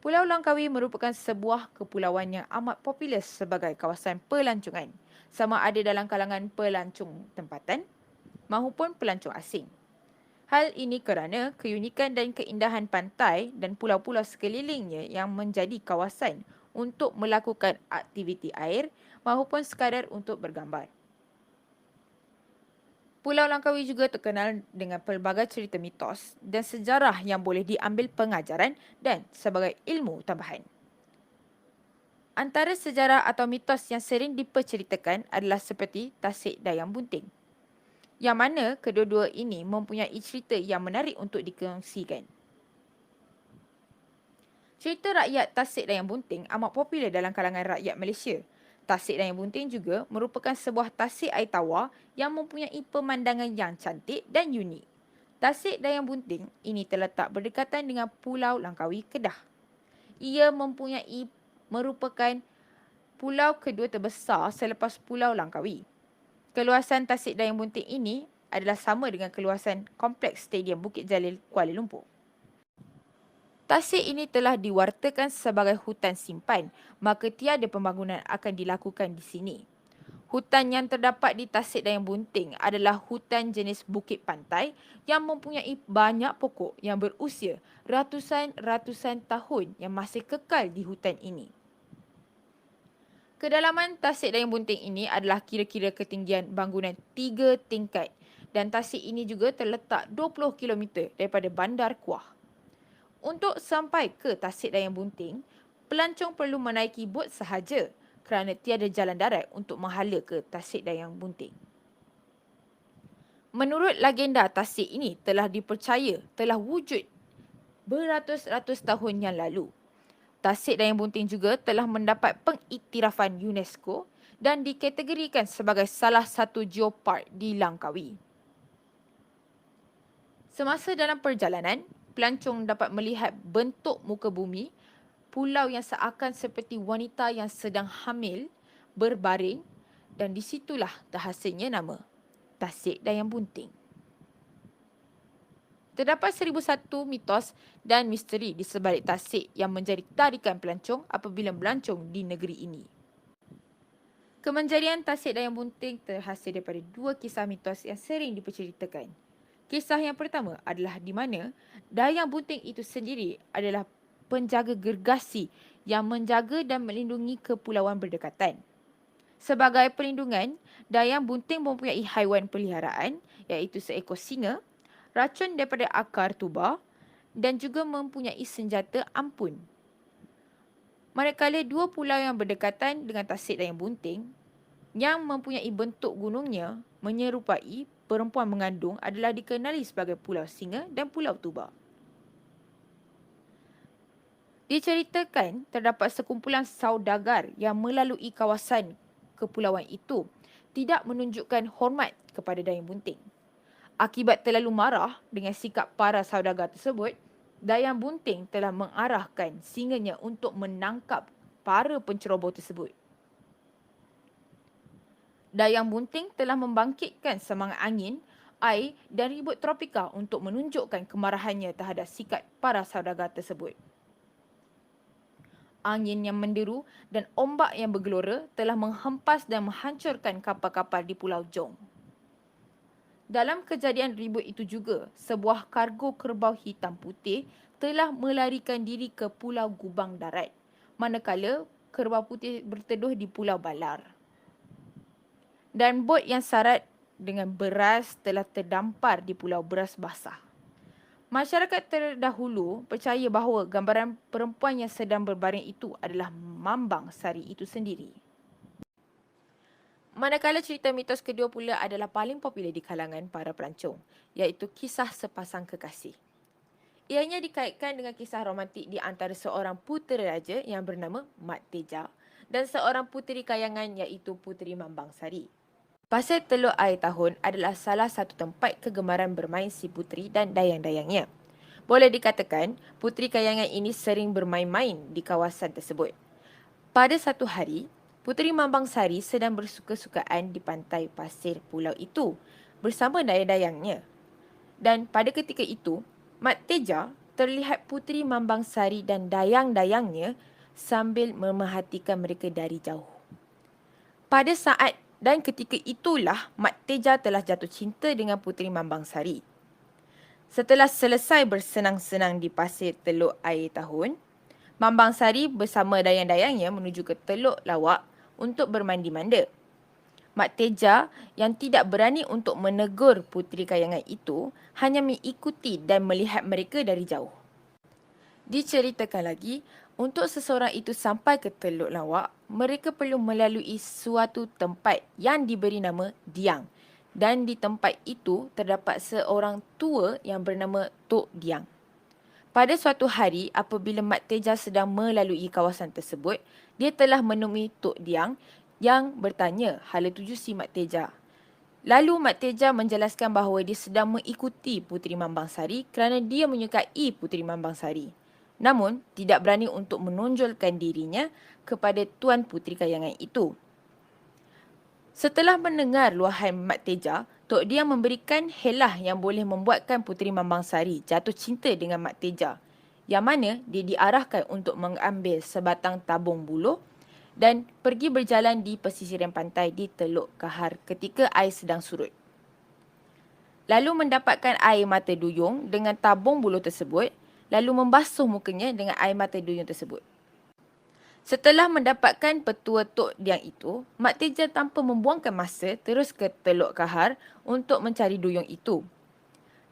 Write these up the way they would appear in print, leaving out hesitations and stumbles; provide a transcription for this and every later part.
Pulau Langkawi merupakan sebuah kepulauan yang amat popular sebagai kawasan pelancongan, sama ada dalam kalangan pelancong tempatan maupun pelancong asing. Hal ini kerana keunikan dan keindahan pantai dan pulau-pulau sekelilingnya yang menjadi kawasan untuk melakukan aktiviti air maupun sekadar untuk bergambar. Pulau Langkawi juga terkenal dengan pelbagai cerita mitos dan sejarah yang boleh diambil pengajaran dan sebagai ilmu tambahan. Antara sejarah atau mitos yang sering diperceritakan adalah seperti Tasik Dayang Bunting, yang mana kedua-dua ini mempunyai cerita yang menarik untuk dikongsikan. Cerita rakyat Tasik Dayang Bunting amat popular dalam kalangan rakyat Malaysia. Tasik Dayang Bunting juga merupakan sebuah tasik air tawar yang mempunyai pemandangan yang cantik dan unik. Tasik Dayang Bunting ini terletak berdekatan dengan Pulau Langkawi, Kedah. Ia merupakan pulau kedua terbesar selepas Pulau Langkawi. Keluasan Tasik Dayang Bunting ini adalah sama dengan keluasan Kompleks Stadium Bukit Jalil, Kuala Lumpur. Tasik ini telah diwartakan sebagai hutan simpan, maka tiada pembangunan akan dilakukan di sini. Hutan yang terdapat di Tasik Dayang Bunting adalah hutan jenis bukit pantai yang mempunyai banyak pokok yang berusia ratusan tahun yang masih kekal di hutan ini. Kedalaman Tasik Dayang Bunting ini adalah kira-kira ketinggian bangunan 3 tingkat dan tasik ini juga terletak 20 km daripada Bandar Kuah. Untuk sampai ke Tasik Dayang Bunting, pelancong perlu menaiki bot sahaja kerana tiada jalan darat untuk menghala ke Tasik Dayang Bunting. Menurut legenda, tasik ini telah dipercaya telah wujud beratus-ratus tahun yang lalu. Tasik Dayang Bunting juga telah mendapat pengiktirafan UNESCO dan dikategorikan sebagai salah satu geopark di Langkawi. Semasa dalam perjalanan, pelancong dapat melihat bentuk muka bumi, pulau yang seakan seperti wanita yang sedang hamil, berbaring dan di situlah terhasilnya nama Tasik Dayang Bunting. Terdapat 1001 mitos dan misteri di sebalik tasik yang menjadi tarikan pelancong apabila melancong di negeri ini. Kemenjadian Tasik Dayang Bunting terhasil daripada dua kisah mitos yang sering diperceritakan. Kisah yang pertama adalah di mana Dayang Bunting itu sendiri adalah penjaga gergasi yang menjaga dan melindungi kepulauan berdekatan. Sebagai perlindungan, Dayang Bunting mempunyai haiwan peliharaan iaitu seekor singa, racun daripada akar tuba dan juga mempunyai senjata ampun. Manakala dua pulau yang berdekatan dengan Tasik Dayang Bunting yang mempunyai bentuk gunungnya menyerupai perempuan mengandung adalah dikenali sebagai Pulau Singa dan Pulau Tuba. Diceritakan terdapat sekumpulan saudagar yang melalui kawasan kepulauan itu tidak menunjukkan hormat kepada Dayang Bunting. Akibat terlalu marah dengan sikap para saudagar tersebut, Dayang Bunting telah mengarahkan singanya untuk menangkap para penceroboh tersebut. Dayang Bunting telah membangkitkan semangat angin, air dan ribut tropika untuk menunjukkan kemarahannya terhadap sikap para saudagar tersebut. Angin yang menderu dan ombak yang bergelora telah menghempas dan menghancurkan kapal-kapal di Pulau Jong. Dalam kejadian ribut itu juga, sebuah kargo kerbau hitam putih telah melarikan diri ke Pulau Gubang Darat, manakala kerbau putih berteduh di Pulau Balar. Dan bot yang syarat dengan beras telah terdampar di Pulau Beras Basah. Masyarakat terdahulu percaya bahawa gambaran perempuan yang sedang berbaring itu adalah Mambang Sari itu sendiri. Manakala cerita mitos kedua pula adalah paling popular di kalangan para pelancong, iaitu kisah sepasang kekasih. Ianya dikaitkan dengan kisah romantik di antara seorang putera raja yang bernama Mat Teja dan seorang puteri kayangan iaitu Puteri Mambang Sari. Pasir Teluk Air Tahun adalah salah satu tempat kegemaran bermain si puteri dan dayang-dayangnya. Boleh dikatakan, puteri kayangan ini sering bermain-main di kawasan tersebut. Pada satu hari, Puteri Mambang Sari sedang bersuka-sukaan di pantai pasir pulau itu bersama dayang-dayangnya. Dan pada ketika itu, Mat Teja terlihat Puteri Mambangsari dan dayang-dayangnya sambil memerhatikan mereka dari jauh. Pada saat dan ketika itulah Mat Teja telah jatuh cinta dengan Puteri Mambangsari. Setelah selesai bersenang-senang di pasir Teluk Air Tahun, Mambangsari bersama dayang-dayangnya menuju ke Teluk Lawak untuk bermandi-manda. Mat Teja yang tidak berani untuk menegur puteri kayangan itu hanya mengikuti dan melihat mereka dari jauh. Diceritakan lagi, untuk seseorang itu sampai ke Teluk Lawak, mereka perlu melalui suatu tempat yang diberi nama Diang. Dan di tempat itu terdapat seorang tua yang bernama Tok Diang. Pada suatu hari, apabila Mat Teja sedang melalui kawasan tersebut, dia telah menemui Tok Diang yang bertanya hala tuju si Mat Teja. Lalu Mat Teja menjelaskan bahawa dia sedang mengikuti Puteri Mambangsari kerana dia menyukai Puteri Mambangsari. Namun, tidak berani untuk menonjolkan dirinya kepada Tuan Puteri Kayangan itu. Setelah mendengar luahan Mat Teja, Tok Diang memberikan helah yang boleh membuatkan Puteri Mambangsari jatuh cinta dengan Mat Teja, yang mana dia diarahkan untuk mengambil sebatang tabung buluh dan pergi berjalan di pesisiran pantai di Teluk Kahar ketika air sedang surut. Lalu mendapatkan air mata duyung dengan tabung buluh tersebut, lalu membasuh mukanya dengan air mata duyung tersebut. Setelah mendapatkan petua Tok Diang itu, Mat Teja tanpa membuangkan masa terus ke Teluk Kahar untuk mencari duyung itu.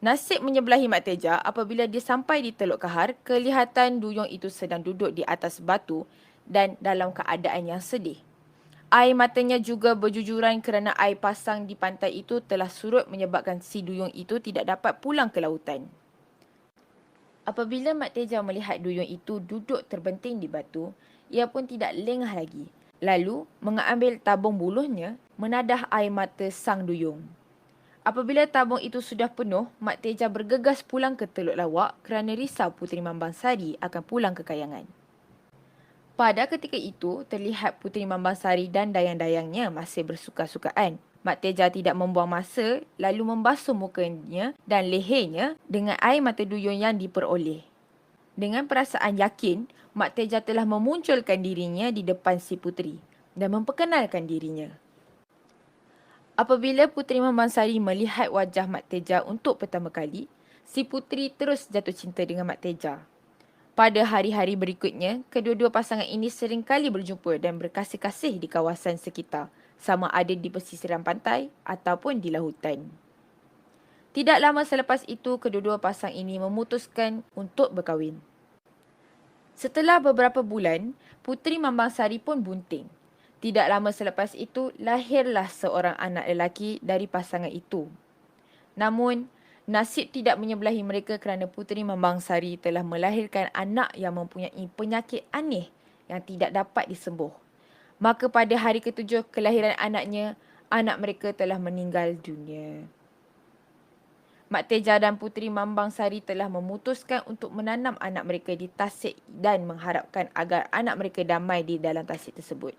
Nasib menyebelahi Mat Teja apabila dia sampai di Teluk Kahar, kelihatan duyung itu sedang duduk di atas batu dan dalam keadaan yang sedih. Air matanya juga berjujuran kerana air pasang di pantai itu telah surut menyebabkan si duyung itu tidak dapat pulang ke lautan. Apabila Mat Teja melihat duyung itu duduk terbenting di batu, ia pun tidak lengah lagi. Lalu mengambil tabung buluhnya, menadah air mata sang duyung. Apabila tabung itu sudah penuh, Mat Teja bergegas pulang ke Teluk Lawak kerana risau Puteri Mambangsari akan pulang ke Kayangan. Pada ketika itu, terlihat Puteri Mambangsari dan dayang-dayangnya masih bersuka-sukaan. Mat Teja tidak membuang masa, lalu membasuh mukanya dan lehernya dengan air mata duyung yang diperoleh. Dengan perasaan yakin, Mat Teja telah memunculkan dirinya di depan si puteri dan memperkenalkan dirinya. Apabila Puteri Mambangsari melihat wajah Mat Teja untuk pertama kali, si puteri terus jatuh cinta dengan Mat Teja. Pada hari-hari berikutnya, kedua-dua pasangan ini seringkali berjumpa dan berkasih-kasih di kawasan sekitar, sama ada di pesisiran pantai ataupun di lautan. Tidak lama selepas itu, kedua-dua pasang ini memutuskan untuk berkahwin. Setelah beberapa bulan, Puteri Mambangsari pun bunting. Tidak lama selepas itu, lahirlah seorang anak lelaki dari pasangan itu. Namun, nasib tidak menyebelahi mereka kerana Puteri Mambangsari telah melahirkan anak yang mempunyai penyakit aneh yang tidak dapat disembuh. Maka pada hari ketujuh kelahiran anaknya, anak mereka telah meninggal dunia. Mat Teja dan Puteri Mambangsari telah memutuskan untuk menanam anak mereka di tasik dan mengharapkan agar anak mereka damai di dalam tasik tersebut.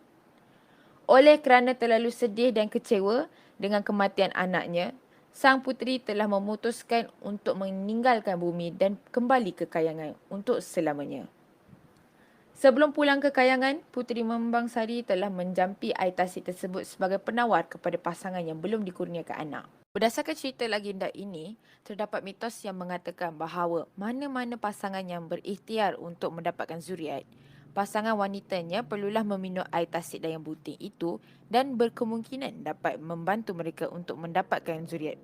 Oleh kerana terlalu sedih dan kecewa dengan kematian anaknya, sang puteri telah memutuskan untuk meninggalkan bumi dan kembali ke Kayangan untuk selamanya. Sebelum pulang ke Kayangan, Puteri Mambangsari telah menjampi air tasik tersebut sebagai penawar kepada pasangan yang belum dikurniakan anak. Berdasarkan cerita legenda ini, terdapat mitos yang mengatakan bahawa mana-mana pasangan yang berikhtiar untuk mendapatkan zuriat, pasangan wanitanya perlulah meminum air tasik dayang bunting itu dan berkemungkinan dapat membantu mereka untuk mendapatkan zuriat.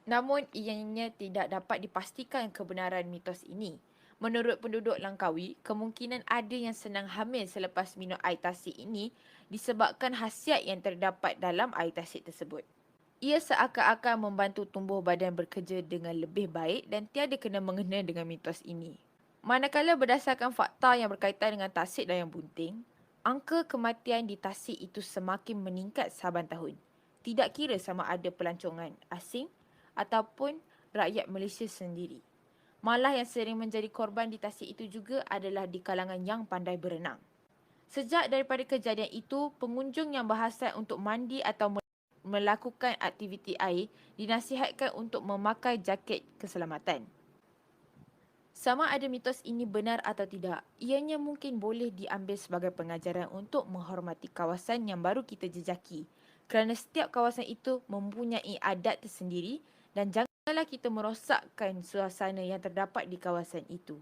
Namun, ianya tidak dapat dipastikan kebenaran mitos ini. Menurut penduduk Langkawi, kemungkinan ada yang senang hamil selepas minum air tasik ini disebabkan khasiat yang terdapat dalam air tasik tersebut. Ia seakan-akan membantu tumbuh badan bekerja dengan lebih baik dan tiada kena-mengena dengan mitos ini. Manakala berdasarkan fakta yang berkaitan dengan tasik dayang bunting, angka kematian di tasik itu semakin meningkat saban tahun. Tidak kira sama ada pelancongan asing ataupun rakyat Malaysia sendiri. Malah yang sering menjadi korban di tasik itu juga adalah di kalangan yang pandai berenang. Sejak daripada kejadian itu, pengunjung yang berhasrat untuk mandi atau melakukan aktiviti air dinasihatkan untuk memakai jaket keselamatan. Sama ada mitos ini benar atau tidak, ianya mungkin boleh diambil sebagai pengajaran untuk menghormati kawasan yang baru kita jejaki. Kerana setiap kawasan itu mempunyai adat tersendiri dan janganlah kita merosakkan suasana yang terdapat di kawasan itu.